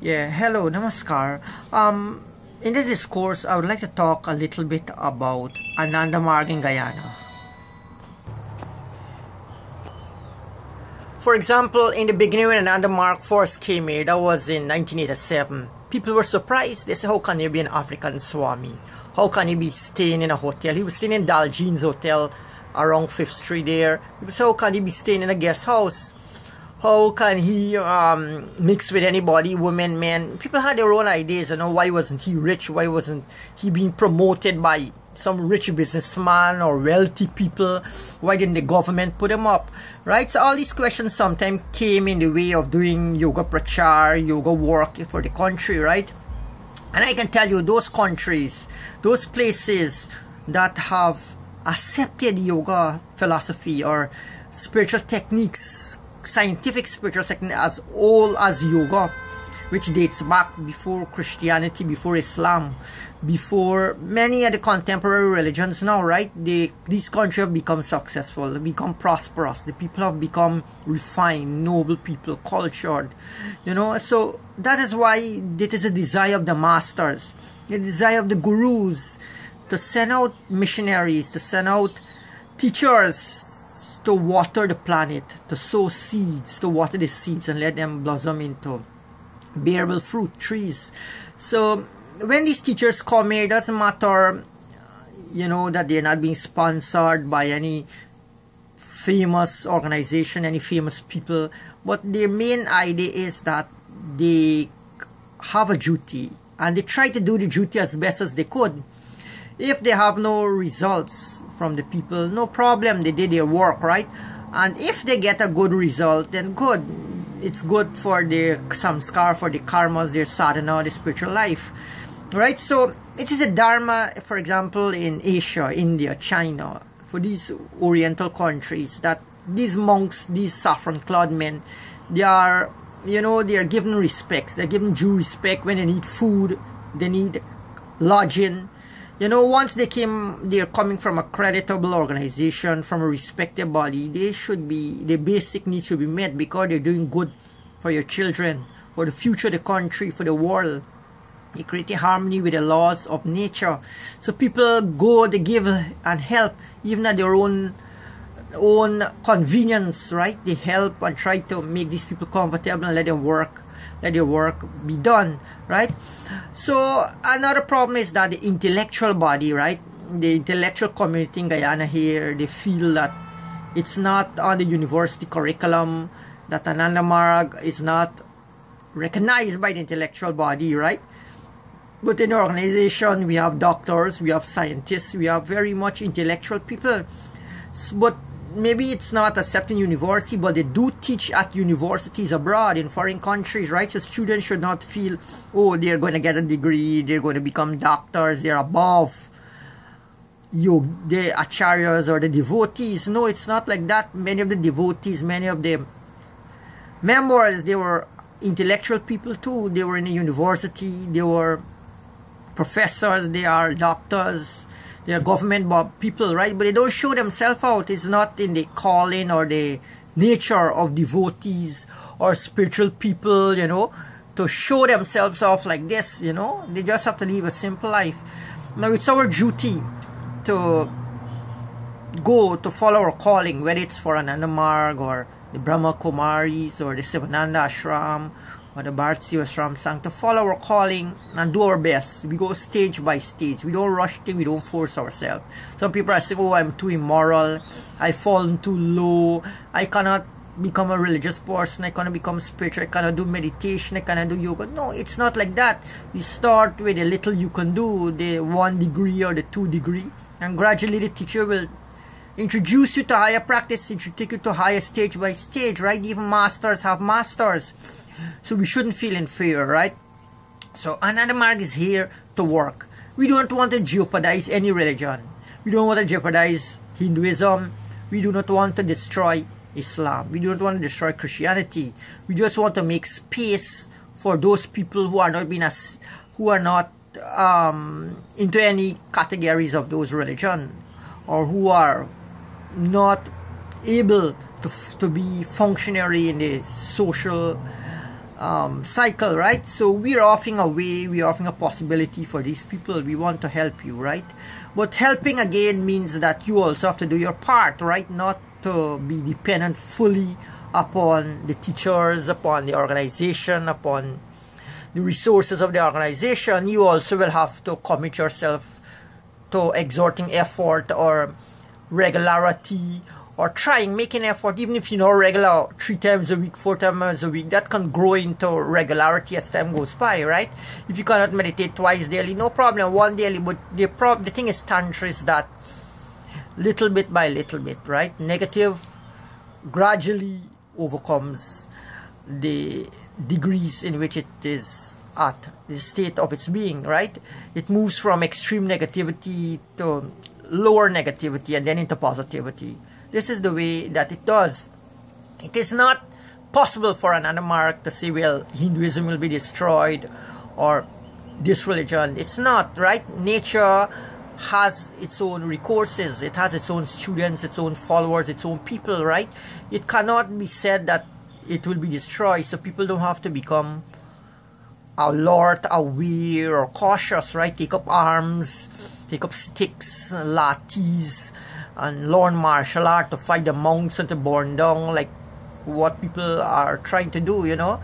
Yeah, hello, namaskar. In this discourse, I would like to talk a little bit about Ananda marga in Guyana. For example, in the beginning when Ananda marga first came here, that was in 1987, people were surprised. They said, how can you be an African Swami? How can you be staying in a hotel? He was staying in Daljean's Hotel around 5th Street there. People said, how can he be staying in a guest house? How can he mix with anybody, women, men? People had their own ideas, why wasn't he rich? Why wasn't he being promoted by some rich businessman or wealthy people? Why didn't the government put him up? Right? So all these questions sometimes came in the way of doing yoga prachar, yoga work for the country, right? And I can tell you, those countries, those places that have accepted yoga philosophy or spiritual techniques, scientific spiritual technique as old as yoga, which dates back before Christianity, before Islam, before many of the contemporary religions now, right? These countries have become successful, they become prosperous, the people have become refined, noble people, cultured, so that is why it is a desire of the masters, the desire of the gurus to send out missionaries, to send out teachers to water the planet, to sow seeds, to water the seeds and let them blossom into bearable fruit trees. So when these teachers come here, it doesn't matter, that they're not being sponsored by any famous organization, any famous people, but their main idea is that they have a duty and they try to do the duty as best as they could. If they have no results from the people, no problem, they did their work, right? And if they get a good result, then good. It's good for their samskar, for the karmas, their sadhana, the spiritual life, right? So it is a dharma, for example, in Asia, India, China, for these oriental countries, that these monks, these saffron-clad men, they are, they are given respects. They're given due respect when they need food, they need lodging. Once they're coming from a creditable organization, from a respected body, their basic needs should be met because they're doing good for your children, for the future of the country, for the world. They create a harmony with the laws of nature. So people go, they give and help, even at their own convenience, right? They help and try to make these people comfortable and let their work be done, right? So another problem is that the intellectual body, right, the intellectual community in Guyana here, they feel that it's not on the university curriculum, that Ananda marga is not recognized by the intellectual body, right? But in the organization, we have doctors, we have scientists, we have very much intellectual people. But maybe it's not accepted in university, but they do teach at universities abroad in foreign countries, right? So students should not feel, oh, they're going to get a degree, they're going to become doctors, they're above the acharyas or the devotees. No, it's not like that. Many of the devotees, many of the members, they were intellectual people too. They were in a university, they were professors, they are doctors, they are government people, right? But they don't show themselves out. It's not in the calling or the nature of devotees or spiritual people, to show themselves off like this, They just have to live a simple life. Now it's our duty to go to follow our calling, whether it's for Ananda marga or the Brahma Kumaris or the Sivananda Ashram or the Bharat Seva Ashram Sang, to follow our calling and do our best. We go stage by stage. We don't rush things, we don't force ourselves. Some people are saying, oh, I'm too immoral, I've fallen too low, I cannot become a religious person, I cannot become spiritual, I cannot do meditation, I cannot do yoga. No, it's not like that. You start with a little you can do, the 1 degree or the 2 degree, and gradually the teacher will introduce you to higher practice, take you to higher stage by stage, right? Even masters have masters. So we shouldn't feel inferior, right? So Ananda marga is here to work. We don't want to jeopardize any religion. We don't want to jeopardize Hinduism. We do not want to destroy Islam. We don't want to destroy Christianity. We just want to make space for those people who are not into any categories of those religion, or who are not able to be functionary in the social cycle, right? So we're offering a way, we're offering a possibility for these people. We want to help you, right? But helping again means that you also have to do your part, right? Not to be dependent fully upon the teachers, upon the organization, upon the resources of the organization. You also will have to commit yourself to exerting effort or regularity, or making effort, even if you're not regular 3 times a week, 4 times a week. That can grow into regularity as time goes by, right? If you cannot meditate twice daily, no problem, one daily. But the thing is, tantra is that little bit by little bit, right? Negative gradually overcomes the degrees in which it is at, the state of its being, right? It moves from extreme negativity to lower negativity and then into positivity. This is the way that it does. It is not possible for an Ananda to say, well, Hinduism will be destroyed or this religion. It's not, right? Nature has its own recourses. It has its own students, its own followers, its own people, right? It cannot be said that it will be destroyed. So people don't have to become alert, aware, or cautious, right? Take up arms, take up sticks, lathis, and learn martial art to fight the monks and to burn down, like what people are trying to do, you know.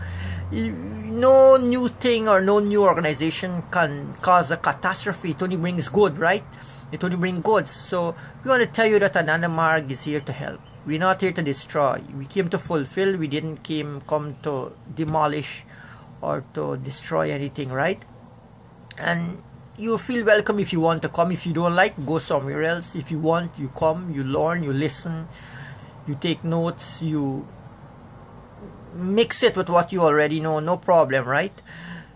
No new thing or no new organization can cause a catastrophe. It only brings good, right? It only brings good. So we want to tell you that Ananda Marg is here to help. We're not here to destroy. We came to fulfill. We didn't come to demolish or to destroy anything, right? And you feel welcome if you want to come. If you don't like, go somewhere else. If you want, you come, you learn, you listen, you take notes, you mix it with what you already know, no problem, right?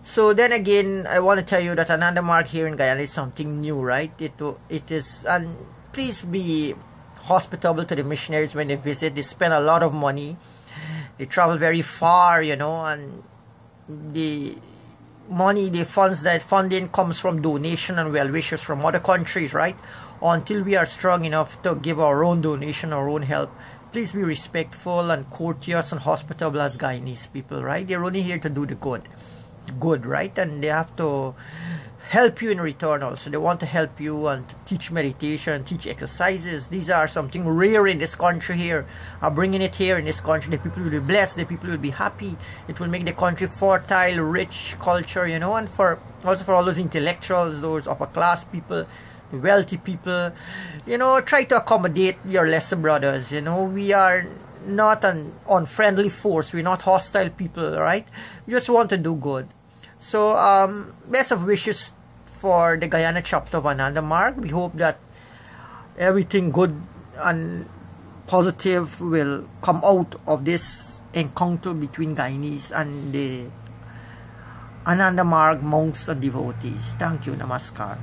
So then again, I want to tell you that Ananda Marg here in Guyana is something new, right? It is, and please be hospitable to the missionaries when they visit. They spend a lot of money. They travel very far, you know, and the money, the funding comes from donation and well wishes from other countries, right? Until we are strong enough to give our own donation, our own help, please be respectful and courteous and hospitable as Guyanese people, right? They're only here to do the good, right? And they have to help you in return also. They want to help you and teach meditation, teach exercises. These are something rare in this country here. I'm bringing it here in this country. The people will be blessed. The people will be happy. It will make the country fertile, rich culture, you know, and also for all those intellectuals, those upper class people, the wealthy people, you know, try to accommodate your lesser brothers, you know. We are not an unfriendly force. We're not hostile people, right? We just want to do good. So, best of wishes for the Guyana chapter of Ananda Marg. We hope that everything good and positive will come out of this encounter between Guyanese and the Ananda Marg monks and devotees. Thank you. Namaskar.